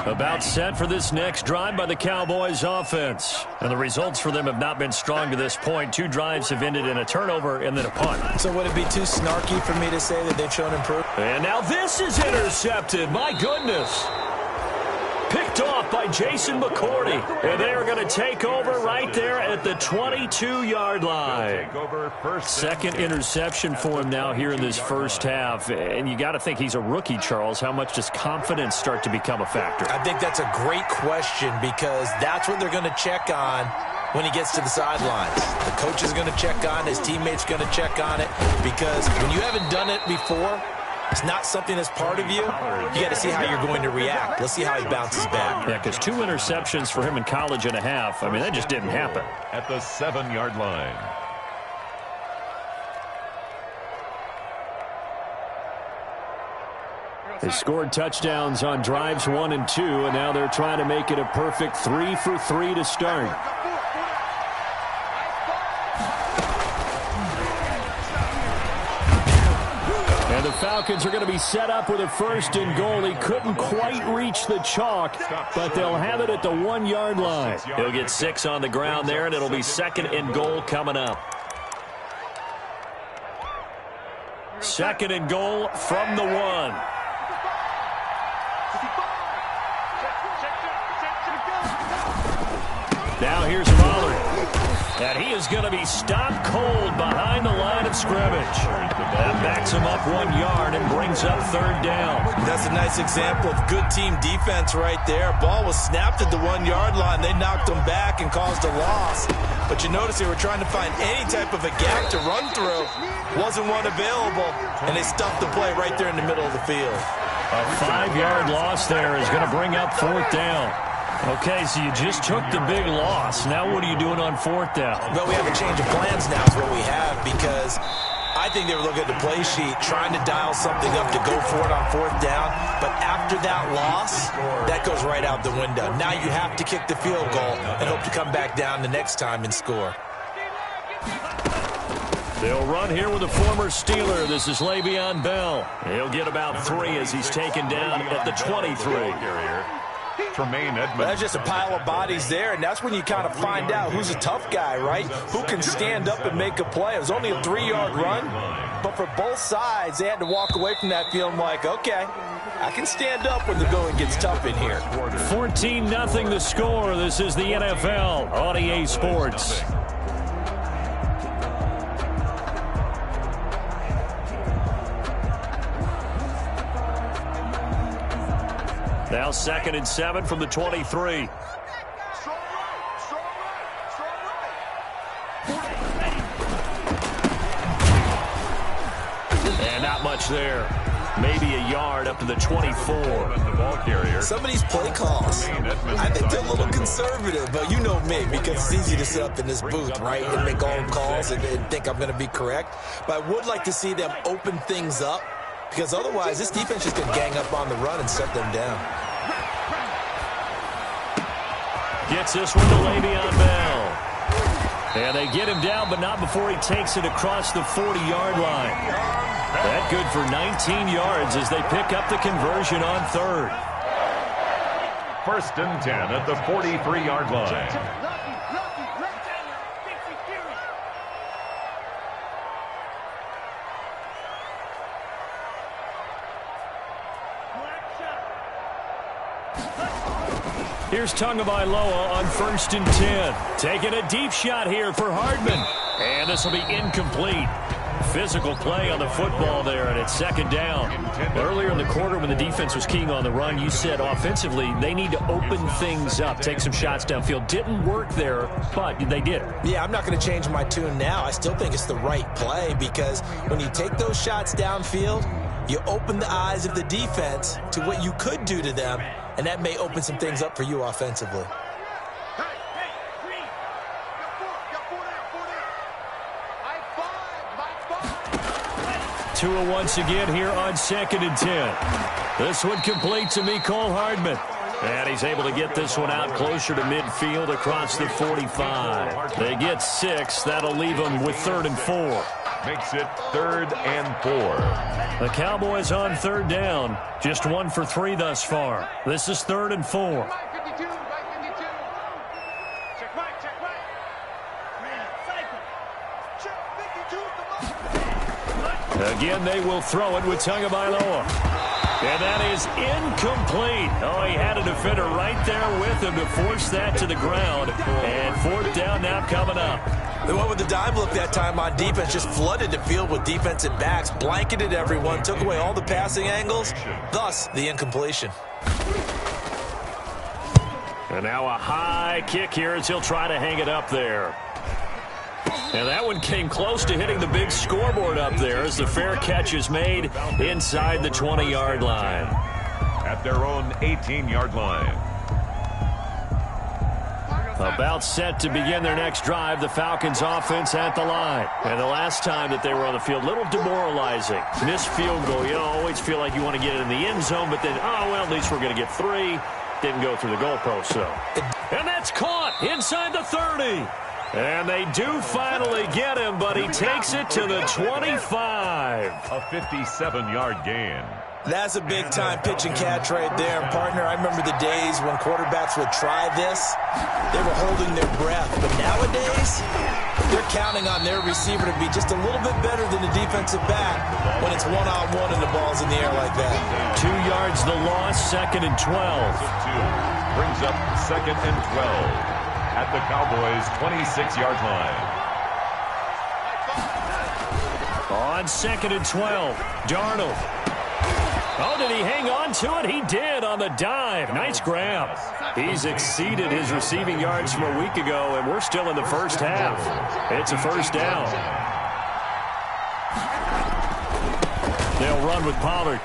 About set for this next drive by the Cowboys offense. And the results for them have not been strong to this point. 2 drives have ended in a turnover and then a punt. So would it be too snarky for me to say that they've shown improvement? And now this is intercepted. My goodness. Picked off by Jason McCourty. And they are going to take over right there at the 22-yard line. Second interception for him now here in this first half. And you got to think he's a rookie, Charles. How much does confidence start to become a factor? I think that's a great question because that's what they're going to check on when he gets to the sidelines. The coach is going to check on it. His teammates going to check on it because when you haven't done it before, it's not something that's part of you. You got to see how you're going to react. Let's see how he bounces back. Yeah, because 2 interceptions for him in college and a half. I mean, that just didn't happen. At the 7-yard line. They scored touchdowns on drives 1 and 2, and now they're trying to make it a perfect 3 for 3 to start. And the Falcons are going to be set up with a 1st and goal. He couldn't quite reach the chalk, but they'll have it at the 1-yard line. He'll get 6 on the ground there, and it'll be 2nd and goal coming up. 2nd and goal from the 1. Now here's Pollard. And he is going to be stopped cold behind the line of scrimmage. That backs him up 1 yard and brings up 3rd down. That's a nice example of good team defense right there. Ball was snapped at the 1-yard line. They knocked him back and caused a loss. But you notice they were trying to find any type of a gap to run through. Wasn't one available, and they stuffed the play right there in the middle of the field. A 5-yard loss there is going to bring up 4th down. Okay, so you just took the big loss. Now what are you doing on 4th down? Well, we have a change of plans now is what we have because I think they were looking at the play sheet, trying to dial something up to go for it on 4th down. But after that loss, that goes right out the window. Now you have to kick the field goal and hope to come back down the next time and score. They'll run here with a former Steeler. This is Le'Veon Bell. He'll get about 3 as he's taken down at the 23. That's just a pile of bodies there, and that's when you kind of find out who's a tough guy, right? Who can stand up and make a play. It was only a 3-yard run, but for both sides, they had to walk away from that feeling like, okay, I can stand up when the going gets tough in here. 14-0 the score. This is the NFL on EA Sports. Now 2nd and 7 from the 23. And not much there. Maybe a yard up to the 24. Some of these play calls, I think they're a little conservative, but you know me, because it's easy to sit up in this booth, right, and make all calls and think I'm going to be correct. But I would like to see them open things up, because otherwise this defense is going to gang up on the run and shut them down. Gets this one to Le'Veon Bell. And they get him down, but not before he takes it across the 40-yard line. That good for 19 yards as they pick up the conversion on 3rd. 1st and 10 at the 43-yard line. Here's Tagovailoa on 1st and 10. Taking a deep shot here for Hardman. And this will be incomplete. Physical play on the football there, and it's 2nd down. Earlier in the quarter when the defense was keying on the run, you said offensively they need to open things up, take some shots downfield. Didn't work there, but they did. Yeah, I'm not going to change my tune now. I still think it's the right play because when you take those shots downfield, you open the eyes of the defense to what you could do to them, and that may open some things up for you offensively. Tua once again here on 2nd and 10. This one complete to Mecole Hardman. And he's able to get this one out closer to midfield across the 45. They get 6. That'll leave them with 3rd and 4. Makes it 3rd and 4. The Cowboys on 3rd down. Just 1 for 3 thus far. This is 3rd and 4. Again, they will throw it with Tagovailoa. And that is incomplete. Oh, he had a defender right there with him to force that to the ground. And 4th down now coming up. They went with the dime look that time on defense, just flooded the field with defensive backs, blanketed everyone, took away all the passing angles, thus the incompletion. And now a high kick here as he'll try to hang it up there. And that one came close to hitting the big scoreboard up there as the fair catch is made inside the 20-yard line. At their own 18-yard line. About set to begin their next drive, the Falcons offense at the line. And the last time that they were on the field, a little demoralizing. Missed field goal. You always feel like you want to get it in the end zone, but then, oh, well, at least we're going to get 3. Didn't go through the goalpost, so. And that's caught inside the 30. And they do finally get him, but he takes it to the 25. A 57-yard gain. That's a big-time pitch and catch right there. And, partner, I remember the days when quarterbacks would try this. They were holding their breath. But nowadays, they're counting on their receiver to be just a little bit better than the defensive back when it's one-on-one and the ball's in the air like that. 2 yards the loss, 2nd and 12. Brings up 2nd and 12. At the Cowboys' 26-yard line. On 2nd and 12, Darnold. Oh, did he hang on to it? He did on the dive. Nice grab. He's exceeded his receiving yards from a week ago, and we're still in the first half. It's a 1st down. They'll run with Pollard.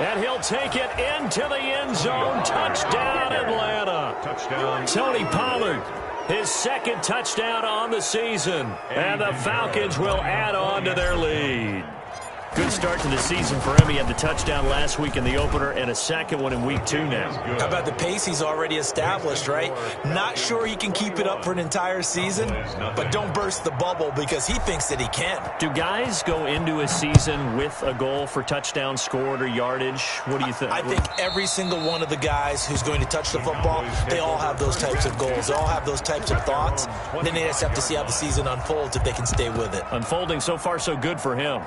And he'll take it into the end zone. Touchdown, Atlanta. Touchdown. Tony Pollard, his 2nd touchdown on the season. And the Falcons will add on to their lead. Good start to the season for him. He had the touchdown last week in the opener and a 2nd one in week 2 now. How about the pace he's already established, right? Not sure he can keep it up for an entire season, but don't burst the bubble because he thinks that he can. Do guys go into a season with a goal for touchdown scored or yardage? What do you think? I think every single one of the guys who's going to touch the football, they all have those types of goals. They all have those types of thoughts. Then they just have to see how the season unfolds if they can stay with it. Unfolding so far so good for him.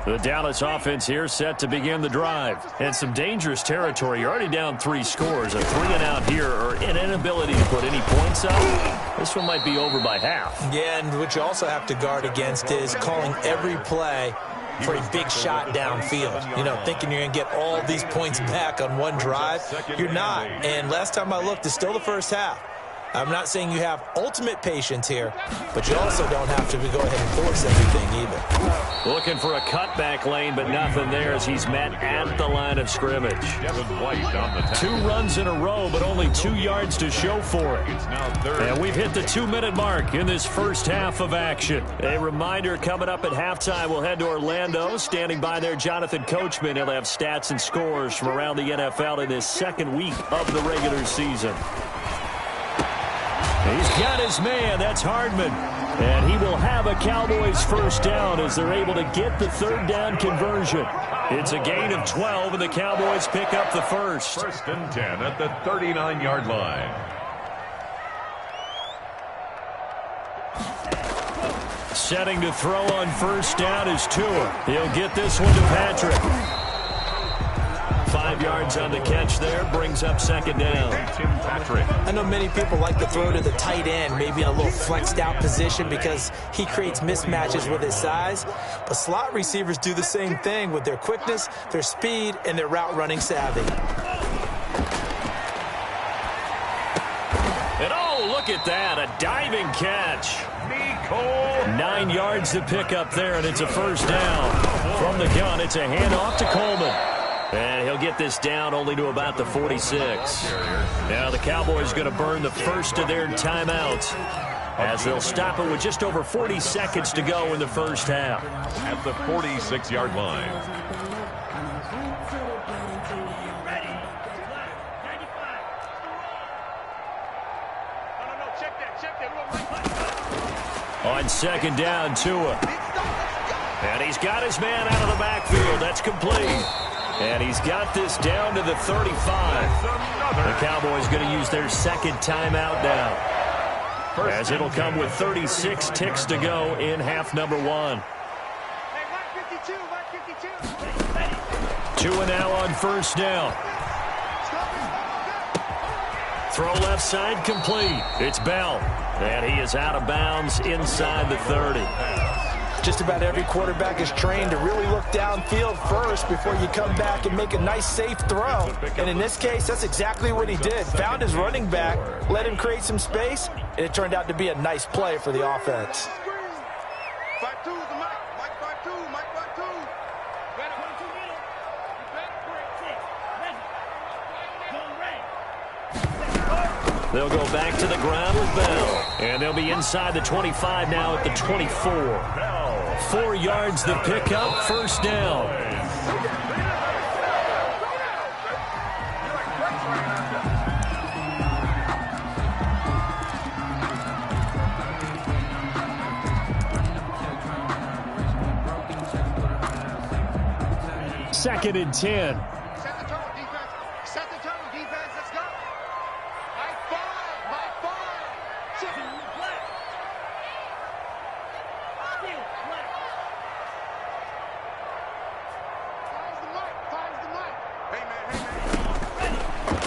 The Dallas offense here set to begin the drive. And some dangerous territory. You're already down 3 scores. A 3-and-out here or an inability to put any points up. This one might be over by half. Yeah, and what you also have to guard against is calling every play for a big shot downfield. You know, thinking you're going to get all these points back on one drive. You're not. And last time I looked, it's still the first half. I'm not saying you have ultimate patience here, but you also don't have to go ahead and force everything either. Looking for a cutback lane, but nothing there as he's met at the line of scrimmage. 2 runs in a row, but only 2 yards to show for it. And we've hit the 2-minute mark in this first half of action. A reminder coming up at halftime, we'll head to Orlando. Standing by there, Jonathan Coachman. He'll have stats and scores from around the NFL in this 2nd week of the regular season. He's got his man. That's Hardman. And he will have a Cowboys 1st down as they're able to get the 3rd down conversion. It's a gain of 12, and the Cowboys pick up the 1st. 1st and 10 at the 39-yard line. Setting to throw on 1st down is Tua. He'll get this one to Patrick. 5 yards on the catch there, brings up 2nd down. Tim Patrick. I know many people like to throw to the tight end, maybe in a little flexed out position because he creates mismatches with his size. But slot receivers do the same thing with their quickness, their speed, and their route running savvy. And oh, look at that, a diving catch. 9 yards to pick up there, and it's a 1st down. From the gun, it's a handoff to Coleman. And he'll get this down only to about the 46. Now the Cowboys going to burn the first of their timeouts as they'll stop it with just over 40 seconds to go in the first half. At the 46-yard line. On second down, Tua. And he's got his man out of the backfield. That's complete. And he's got this down to the 35. The Cowboys going to use their second timeout now, as it'll come with 36 ticks to go in half number one. Tua now on first down. Throw left side complete. It's Bell. And he is out of bounds inside the 30. Just about every quarterback is trained to really look downfield first before you come back and make a nice, safe throw. And in this case, that's exactly what he did. Found his running back, let him create some space, and it turned out to be a nice play for the offense. They'll go back to the ground with Bell. And they'll be inside the 25 now at the 24. 4 yards the pickup, first down. Second and 10.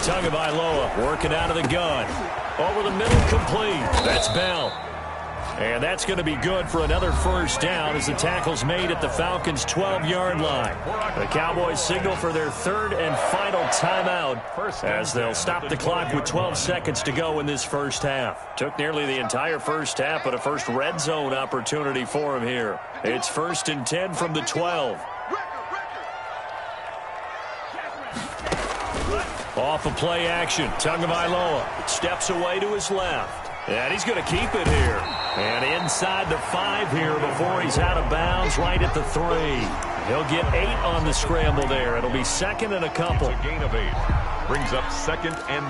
Tagovailoa working out of the gun. Over the middle, complete. That's Bell. And that's going to be good for another first down as the tackle's made at the Falcons' 12-yard line. The Cowboys signal for their third and final timeout as they'll stop the clock with 12 seconds to go in this first half. Took nearly the entire first half, but a first red zone opportunity for him here. It's first and 10 from the 12. Off of play action, Tagovailoa steps away to his left. And he's going to keep it here. And inside the 5 here before he's out of bounds, right at the 3. He'll get 8 on the scramble there. It'll be second and a couple. It's a gain of 8. Brings up second and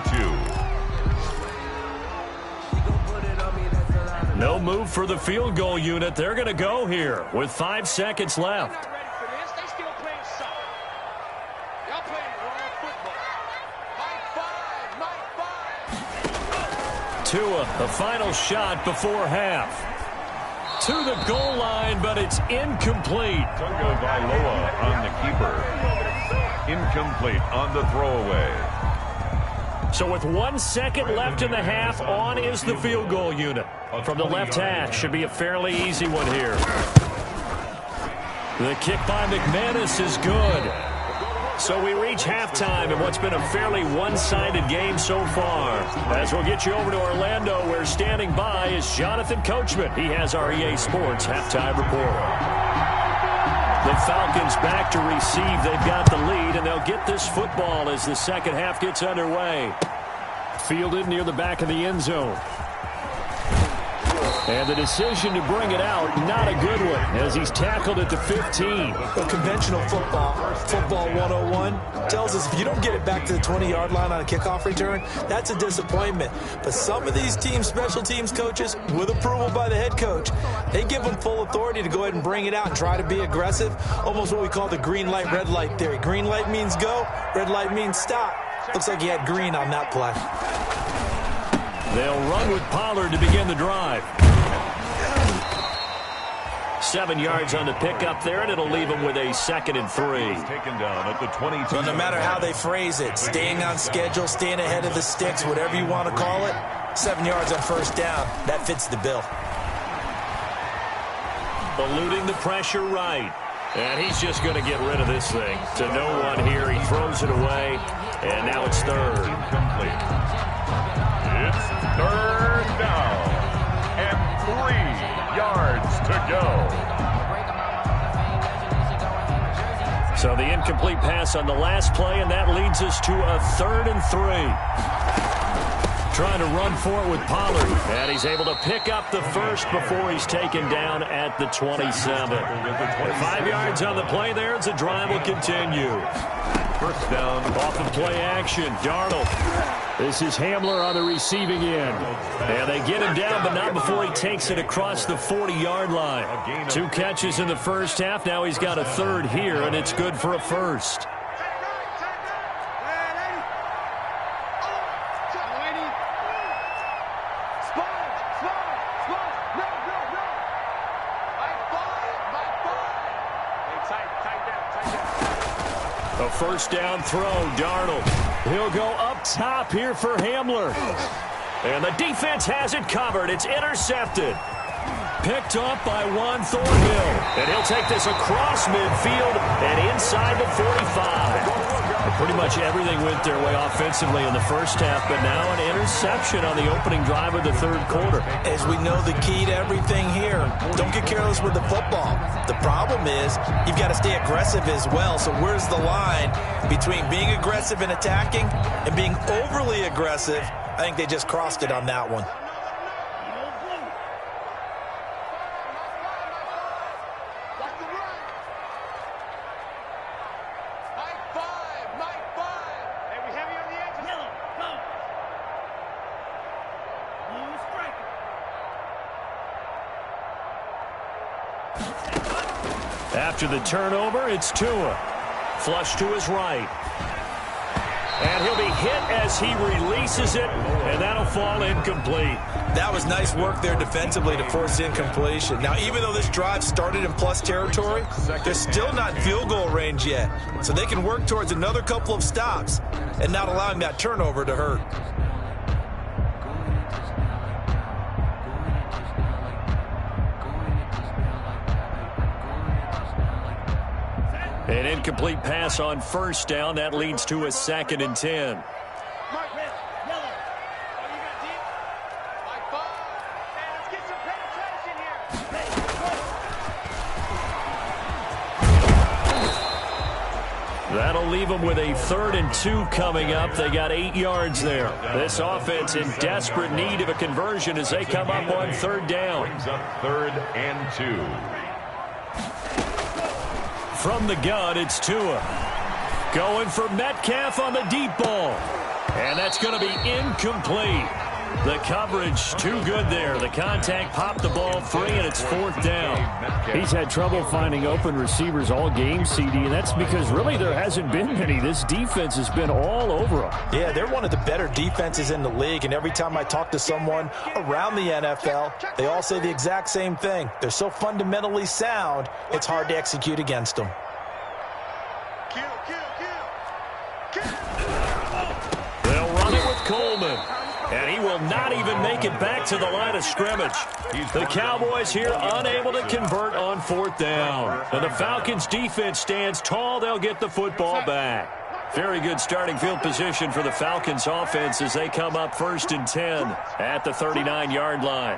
2. No move for the field goal unit. They're going to go here with 5 seconds left. Tua, the final shot before half. To the goal line, but it's incomplete. Tagovailoa on the keeper. Incomplete on the throwaway. So with 1 second left in the half, on is the field goal unit. From the left hash, should be a fairly easy one here. The kick by McManus is good. So we reach halftime in what's been a fairly one-sided game so far. As we'll get you over to Orlando, where standing by is Jonathan Coachman. He has our EA Sports halftime report. The Falcons back to receive. They've got the lead, and they'll get this football as the second half gets underway. Fielded near the back of the end zone. And the decision to bring it out, not a good one, as he's tackled at the 15. Well, conventional football 101, tells us if you don't get it back to the 20-yard line on a kickoff return, that's a disappointment. But some of these special teams coaches, with approval by the head coach, they give them full authority to go ahead and bring it out and try to be aggressive, almost what we call the green light, red light theory. Green light means go, red light means stop. Looks like he had green on that play. They'll run with Pollard to begin the drive. 7 yards on the pickup there, and it'll leave them with a second and 3. Taken down at the 22. So no matter how they phrase it, staying on schedule, staying ahead of the sticks, whatever you want to call it, 7 yards on first down, that fits the bill. Eluding the pressure right. And he's just going to get rid of this thing. To no one here, he throws it away, and now it's third. Incomplete. It's third down and 3 yards to go. So the incomplete pass on the last play, and that leads us to a 3rd and 3. Trying to run for it with Pollard, and he's able to pick up the first before he's taken down at the 27. 5 yards on the play there as the drive will continue. First down. Off of play action, Darnold. This is Hamler on the receiving end. And they get him down, but not before he takes it across the 40-yard line. 2 catches in the first half. Now he's got a third here, and it's good for a first. A first down throw, Darnold. He'll go up top here for Hamler. And the defense has it covered. It's intercepted. Picked up by Juan Thornhill. And he'll take this across midfield and inside the 45. Pretty much everything went their way offensively in the first half, but now an interception on the opening drive of the third quarter. As we know, the key to everything here, don't get careless with the football. The problem is you've got to stay aggressive as well. So where's the line between being aggressive and attacking and being overly aggressive? I think they just crossed it on that one. After the turnover, it's Tua. Flush to his right. And he'll be hit as he releases it, and that'll fall incomplete. That was nice work there defensively to force incompletion. Now, even though this drive started in plus territory, they're still not in field goal range yet. So they can work towards another couple of stops and not allowing that turnover to hurt. An incomplete pass on first down. That leads to a 2nd and 10. That'll leave them with a 3rd and 2 coming up. They got 8 yards there. This offense in desperate need of a conversion as they come up on 3rd down. Brings up 3rd and 2. From the gun, it's Tua. Going for Metcalf on the deep ball. And that's going to be incomplete. The coverage too good there. The contact popped the ball free, and it's 4th down. He's had trouble finding open receivers all game, CD, and that's because really there hasn't been many. This defense has been all over them. Yeah, they're one of the better defenses in the league, and every time I talk to someone around the NFL, they all say the exact same thing. They're so fundamentally sound, it's hard to execute against them. They'll run it with Coleman. And he will not even make it back to the line of scrimmage. The Cowboys here unable to convert on 4th down. And the Falcons defense stands tall. They'll get the football back. Very good starting field position for the Falcons offense as they come up 1st and 10 at the 39-yard line.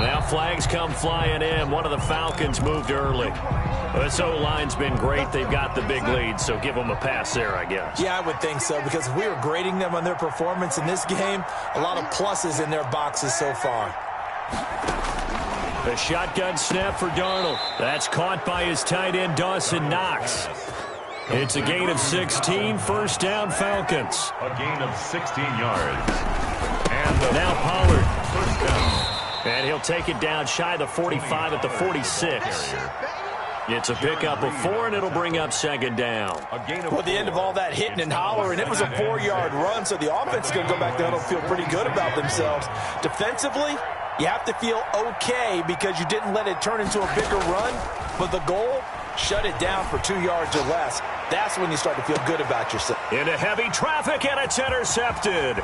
Now flags come flying in. One of the Falcons moved early. This O-line's been great. They've got the big lead, so give them a pass there, I guess. Yeah, I would think so, because if we were grading them on their performance in this game, a lot of pluses in their boxes so far. The shotgun snap for Darnold. That's caught by his tight end, Dawson Knox. It's a gain of 16, 1st down Falcons. A gain of 16 yards. And now Pollard. 1st down. And he'll take it down shy of the 45 at the 46. It's a pickup of 4, and it'll bring up 2nd down. Well, at the end of all that hitting and hollering, it was a 4-yard run, so the offense is going to go back there and feel pretty good about themselves. Defensively, you have to feel okay because you didn't let it turn into a bigger run, but the goal, shut it down for 2 yards or less. That's when you start to feel good about yourself. Into heavy traffic, and it's intercepted.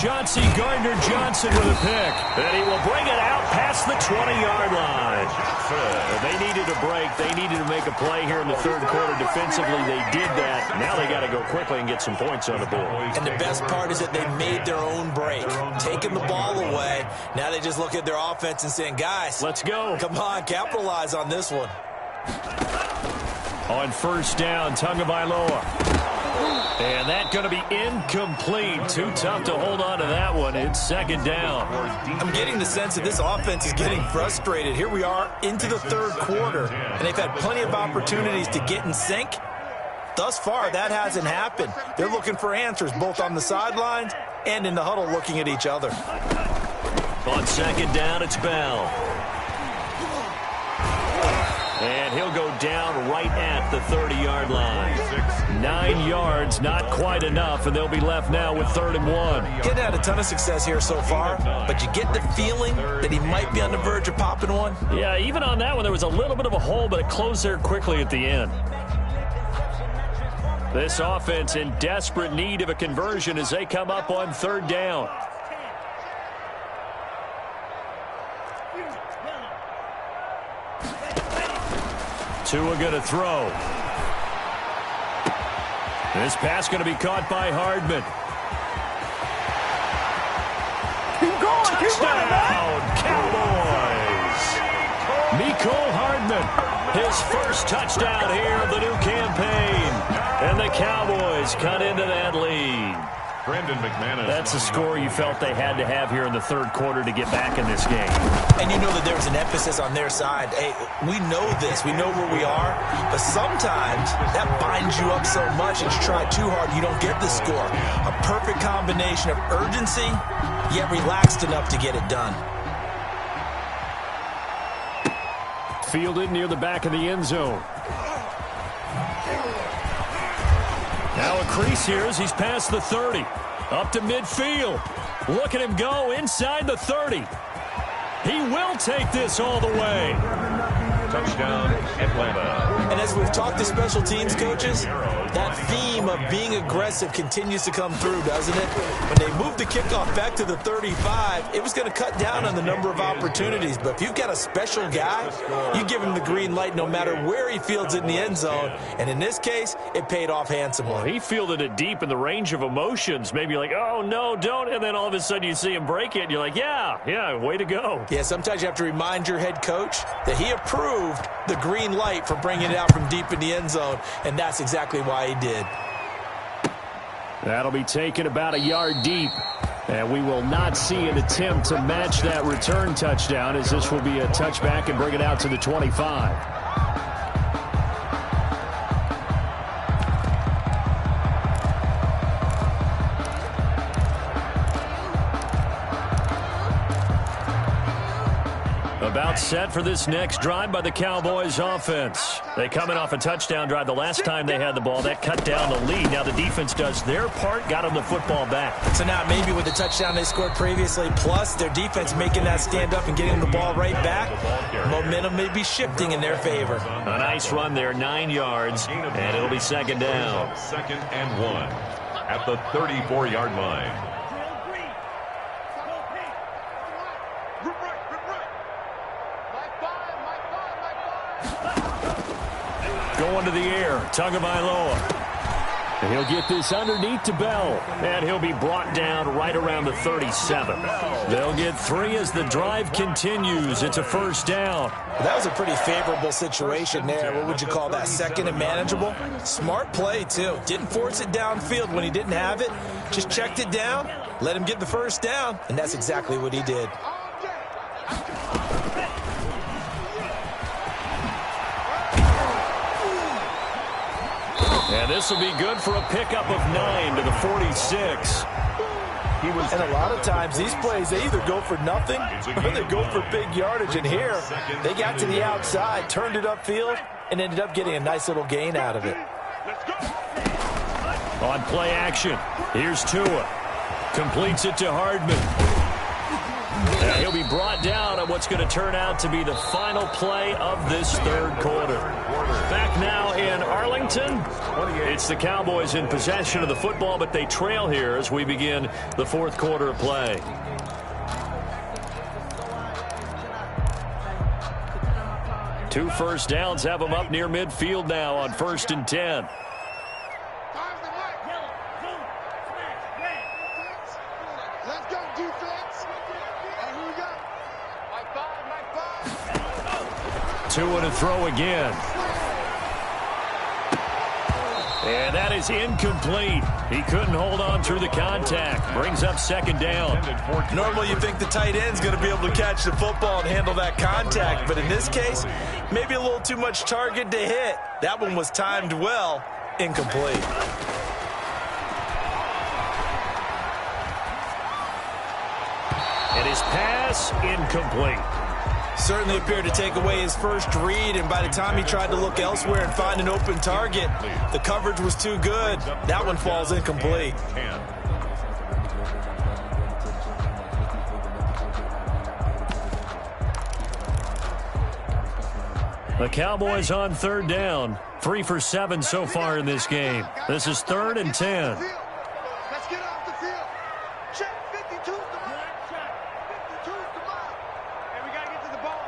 Chauncey Gardner-Johnson with a pick. And he will bring it out past the 20-yard line. They needed a break. They needed to make a play here in the third quarter. Defensively, they did that. Now they got to go quickly and get some points on the board. And the best part is that they made their own break, taking the ball away. Now they just look at their offense and saying, guys, let's go. Come on, capitalize on this one. On 1st down, Tagovailoa. And that's going to be incomplete. Too tough to hold on to that one. It's second down. I'm getting the sense that this offense is getting frustrated. Here we are into the third quarter, and they've had plenty of opportunities to get in sync. Thus far, that hasn't happened. They're looking for answers both on the sidelines and in the huddle looking at each other. On second down, it's Bell. And he'll go down right at the 30-yard line. 9 yards, not quite enough, and they'll be left now with 3rd and 1. Getting had a ton of success here so far, but you get the feeling that he might be on the verge of popping one. Yeah, even on that one, there was a little bit of a hole, but it closed there quickly at the end. This offense in desperate need of a conversion as they come up on 3rd down. Tua going to throw. This pass going to be caught by Hardman. Keep going. Touchdown, Cowboys. Mecole Hardman, his first touchdown here of the new campaign. And the Cowboys cut into that lead. That's a score you felt they had to have here in the third quarter to get back in this game. And you know that there's an emphasis on their side. Hey, we know this. We know where we are. But sometimes that binds you up so much that you try too hard, you don't get the score. A perfect combination of urgency, yet relaxed enough to get it done. Fielded near the back of the end zone. Now a crease here as he's past the 30. Up to midfield. Look at him go inside the 30. He will take this all the way. Touchdown, Atlanta. And as we've talked to special teams coaches, that theme of being aggressive continues to come through, doesn't it? When they moved the kickoff back to the 35, it was going to cut down on the number of opportunities. But if you've got a special guy, you give him the green light no matter where he fields it in the end zone. And in this case, it paid off handsomely. Well, he fielded it deep in the range of emotions. Maybe like, oh, no, don't. And then all of a sudden you see him break it. And you're like, yeah, way to go. Yeah, sometimes you have to remind your head coach that he approved the green light for bringing it out from deep in the end zone, and that's exactly why he did. That'll be taken about a yard deep, and we will not see an attempt to match that return touchdown, as this will be a touchback and bring it out to the 25. About set for this next drive by the Cowboys offense. They come in off a touchdown drive the last time they had the ball. That cut down the lead. Now the defense does their part, got them the football back. So now maybe with the touchdown they scored previously, plus their defense making that stand up and getting the ball right back, momentum may be shifting in their favor. A nice run there, 9 yards, and it'll be second down. 2nd and 1 at the 34-yard line. Going to the air, Tagovailoa. And he'll get this underneath to Bell. And he'll be brought down right around the 37. They'll get 3 as the drive continues. It's a first down. That was a pretty favorable situation there. What would you call that? Second and manageable? Smart play, too. Didn't force it downfield when he didn't have it. Just checked it down, let him get the first down, and that's exactly what he did. And this will be good for a pickup of 9 to the 46. And a lot of times these plays, they either go for nothing or they go for big yardage. And here, they got to the outside, turned it upfield, and ended up getting a nice little gain out of it. On play action, here's Tua. Completes it to Hardman. And he'll be brought down on what's going to turn out to be the final play of this third quarter. Back now in Arlington, it's the Cowboys in possession of the football, but they trail here as we begin the fourth quarter of play. Two first downs have them up near midfield now on 1st and 10. Tua to throw again. And that is incomplete. He couldn't hold on through the contact. Brings up second down. Normally you think the tight end's going to be able to catch the football and handle that contact, but in this case, maybe a little too much target to hit. That one was timed well. Incomplete. And his pass, incomplete. Certainly appeared to take away his first read, and by the time he tried to look elsewhere and find an open target, the coverage was too good. That one falls incomplete. The Cowboys on third down. 3 for 7 so far in this game. This is 3rd and 10. Let's get off the field. Check 52's the mark. 52's the mark. And we got to get to the ball.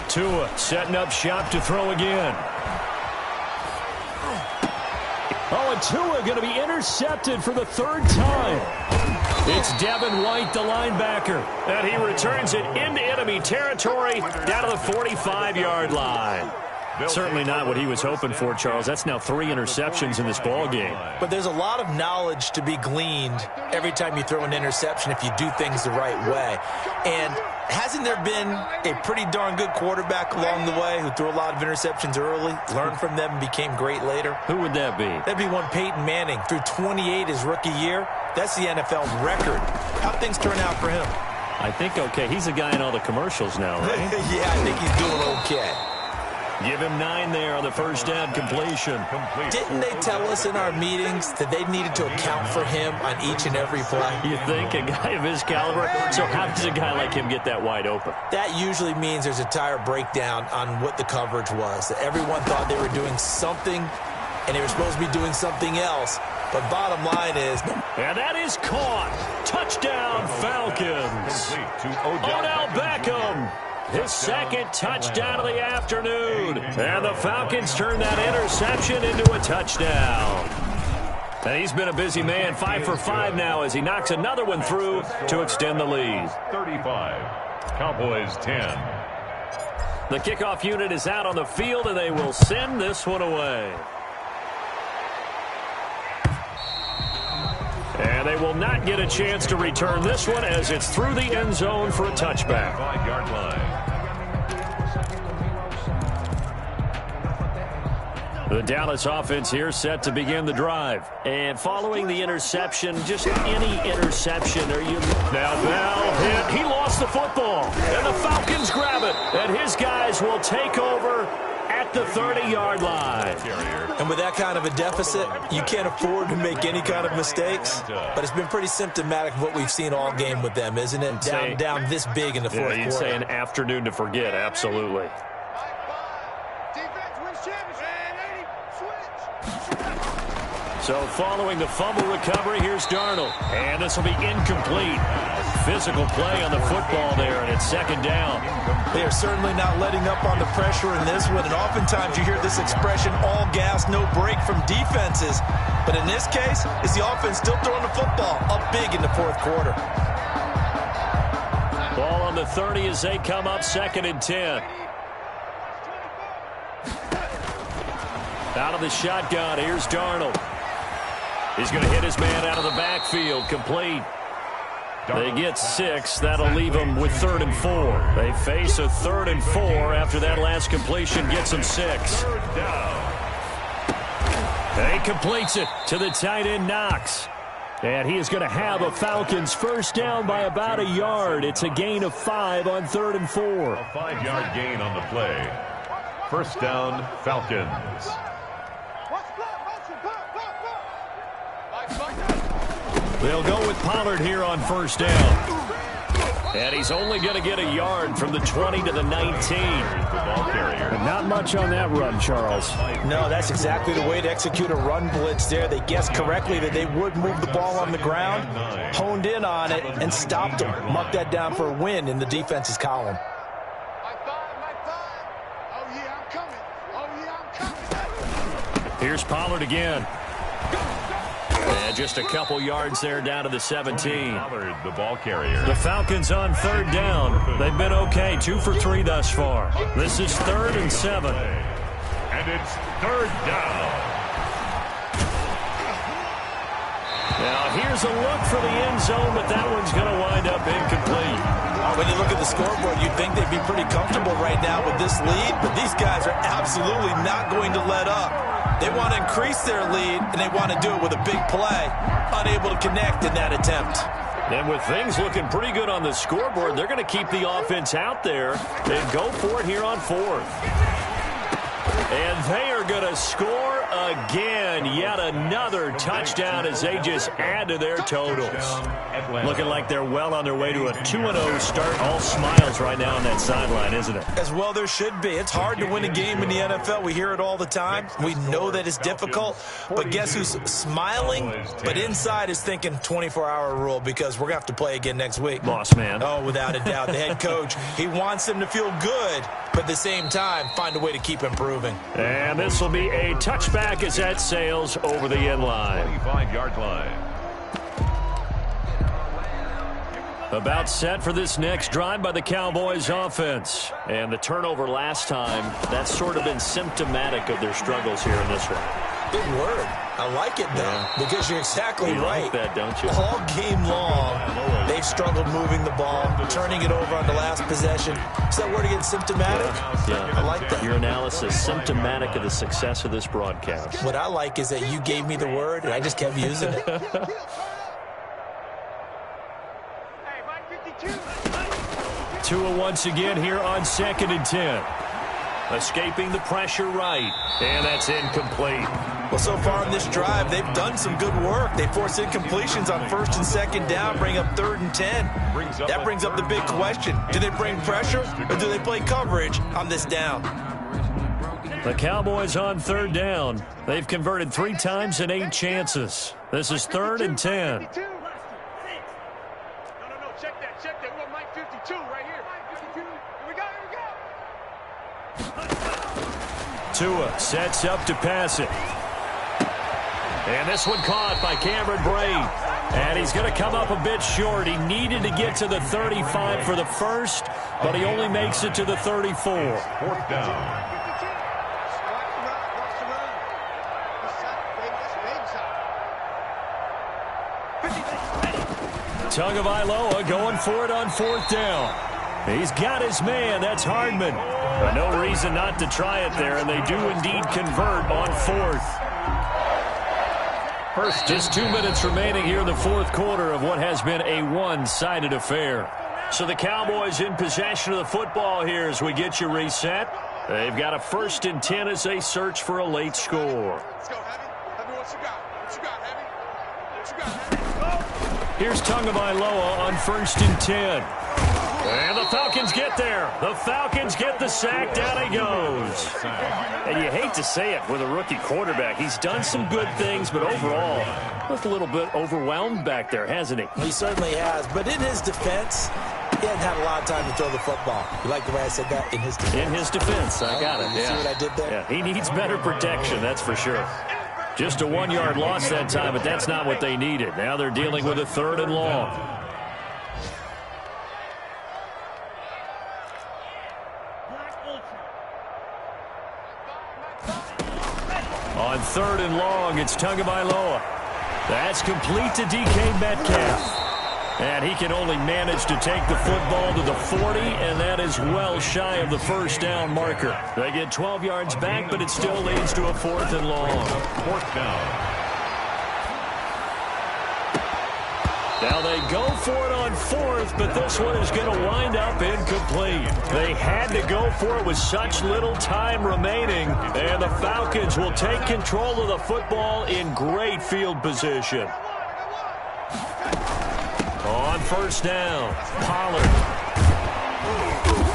Tua setting up shop to throw again. Oh, and Tua going to be intercepted for the 3rd time. It's Devin White, the linebacker, and he returns it into enemy territory down to the 45-yard line. Certainly not what he was hoping for, Charles. That's now 3 interceptions in this ball game. But there's a lot of knowledge to be gleaned every time you throw an interception if you do things the right way. And hasn't there been a pretty darn good quarterback along the way who threw a lot of interceptions early, learned from them, and became great later? Who would that be? That'd be one Peyton Manning. Threw 28 his rookie year. That's the NFL record. How'd things turn out for him? I think okay. He's a guy in all the commercials now, right? Yeah, I think he's doing okay. Give him 9 there on the first down completion. Didn't they tell us in our meetings that they needed to account for him on each and every play? You think a guy of his caliber? So how does a guy like him get that wide open? That usually means there's a tire breakdown on what the coverage was. That everyone thought they were doing something, and they were supposed to be doing something else. But bottom line is... And that is caught. Touchdown, Falcons. Odell Beckham. His 2nd touchdown of the afternoon. And the Falcons turn that interception into a touchdown. And he's been a busy man, 5 for 5 now as he knocks another one through to extend the lead. 35, Cowboys 10. The kickoff unit is out on the field, and they will send this one away. And they will not get a chance to return this one as it's through the end zone for a touchback. 5-yard line. The Dallas offense here set to begin the drive. And following the interception, just any interception. Now Bell hit. He lost the football. And the Falcons grab it. And his guys will take over at the 30-yard line. And with that kind of a deficit, you can't afford to make any kind of mistakes. But it's been pretty symptomatic of what we've seen all game with them, isn't it? Down this big in the fourth quarter. You'd say an afternoon to forget, absolutely. So following the fumble recovery, here's Darnold. And this will be incomplete. Physical play on the football there, and it's 2nd down. They are certainly not letting up on the pressure in this one. And oftentimes you hear this expression, all gas, no break from defenses. But in this case, it's the offense still throwing the football up big in the fourth quarter. Ball on the 30 as they come up 2nd and 10. Out of the shotgun, here's Darnold. He's going to hit his man out of the backfield, complete. They get 6. That'll leave them with 3rd and 4. They face a 3rd and 4 after that last completion gets them 6. He completes it to the tight end, Knox. And he is going to have a Falcons first down by about a yard. It's a gain of 5 on 3rd and 4. A 5-yard gain on the play. First down, Falcons. They'll go with Pollard here on first down. And he's only going to get a yard from the 20 to the 19. But not much on that run, Charles. No, that's exactly the way to execute a run blitz there. They guessed correctly that they would move the ball on the ground, honed in on it, and stopped them. Marked that down for a win in the defense's column. Here's Pollard again. And just a couple yards there down to the 17. Pollard, the ball carrier. The Falcons on 3rd down. They've been okay, 2 for 3 thus far. This is 3rd and 7. And it's 3rd down. Now here's a look for the end zone, but that one's going to wind up incomplete. When you look at the scoreboard, you'd think they'd be pretty comfortable right now with this lead, but these guys are absolutely not going to let up. They want to increase their lead, and they want to do it with a big play. Unable to connect in that attempt. And with things looking pretty good on the scoreboard, they're going to keep the offense out there and go for it here on fourth. And they are going to score again. Yet another touchdown as they just add to their totals. Looking like they're well on their way to a 2-0 start. All smiles right now on that sideline, isn't it? As well there should be. It's hard to win a game in the NFL. We hear it all the time. We know that it's difficult. But guess who's smiling? But inside is thinking 24-hour rule because we're going to have to play again next week. Boss man. Oh, without a doubt. The head coach, he wants them to feel good, but at the same time, find a way to keep improving. And this will be a touchback as that sails over the end line. 25-yard line. About set for this next drive by the Cowboys offense. And the turnover last time, that's sort of been symptomatic of their struggles here in this one. Big word. I like it, though, because you're exactly right. You like that, don't you? All game long, they've struggled moving the ball, turning it over on the last possession. Is that word again, symptomatic? Yeah. I like that. Your analysis, symptomatic of the success of this broadcast. What I like is that you gave me the word, and I just kept using it. Tua once again here on 2nd and 10. Escaping the pressure right. And that's incomplete. Well, so far in this drive, they've done some good work. They force incompletions on 1st and 2nd down, bring up 3rd and 10. That brings up the big question. Do they bring pressure or do they play coverage on this down? The Cowboys on 3rd down. They've converted 3 times in 8 chances. This is 3rd and 10. No, check that. We want Mike 52 right here. 52. Here we go. Tua sets up to pass it. And this one caught by Cameron Brate. And he's going to come up a bit short. He needed to get to the 35 for the first, but he only makes it to the 34. 4th down. Tagovailoa going for it on 4th down. He's got his man. That's Hardman. But no reason not to try it there, and they do indeed convert on 4th. Just 2 minutes remaining here in the 4th quarter of what has been a one-sided affair. So the Cowboys in possession of the football here as we get you reset. They've got a 1st and 10 as they search for a late score. Let's go, Heavy. Heavy, what you got? What you got, Heavy? What you got, Heavy? Here's Tagovailoa on 1st and 10. And the Falcons get there. The Falcons get the sack. Down he goes. And you hate to say it with a rookie quarterback. He's done some good things, but overall, looked a little bit overwhelmed back there, hasn't he? He certainly has. But in his defense, he hasn't had a lot of time to throw the football. You like the way I said that? In his defense. In his defense. I got it. You see what I did there? Yeah, he needs better protection, that's for sure. Just a 1-yard loss that time, but that's not what they needed. Now they're dealing with a 3rd and long. On 3rd and long, it's Tagovailoa. That's complete to DK Metcalf. And he can only manage to take the football to the 40, and that is well shy of the 1st down marker. They get 12 yards back, but it still leads to a 4th and long. 4th down. Now they go for it on 4th, but this one is going to wind up incomplete. They had to go for it with such little time remaining, and the Falcons will take control of the football in great field position. On 1st down, Pollard.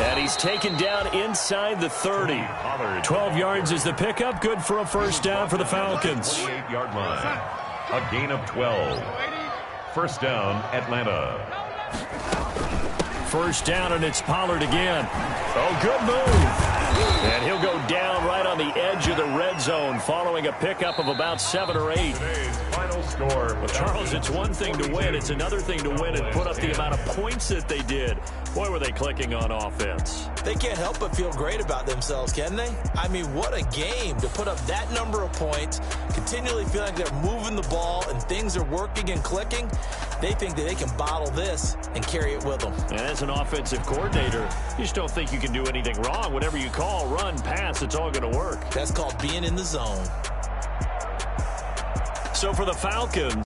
And he's taken down inside the 30. 12 yards is the pickup. Good for a 1st down for the Falcons. 28-yard line. A gain of 12. 1st down, Atlanta. 1st down, and it's Pollard again. Oh, good move. And he'll go down right on the the edge of the red zone following a pickup of about 7 or 8. Today's final score. Well, Charles, it's one thing to win. It's another thing to win and put up the amount of points that they did. Boy, were they clicking on offense. They can't help but feel great about themselves, can they? I mean, what a game to put up that number of points, continually feeling like they're moving the ball and things are working and clicking. They think that they can bottle this and carry it with them. And as an offensive coordinator, you just don't think you can do anything wrong. Whatever you call, run, pass, it's all going to work. That's called being in the zone. So for the Falcons,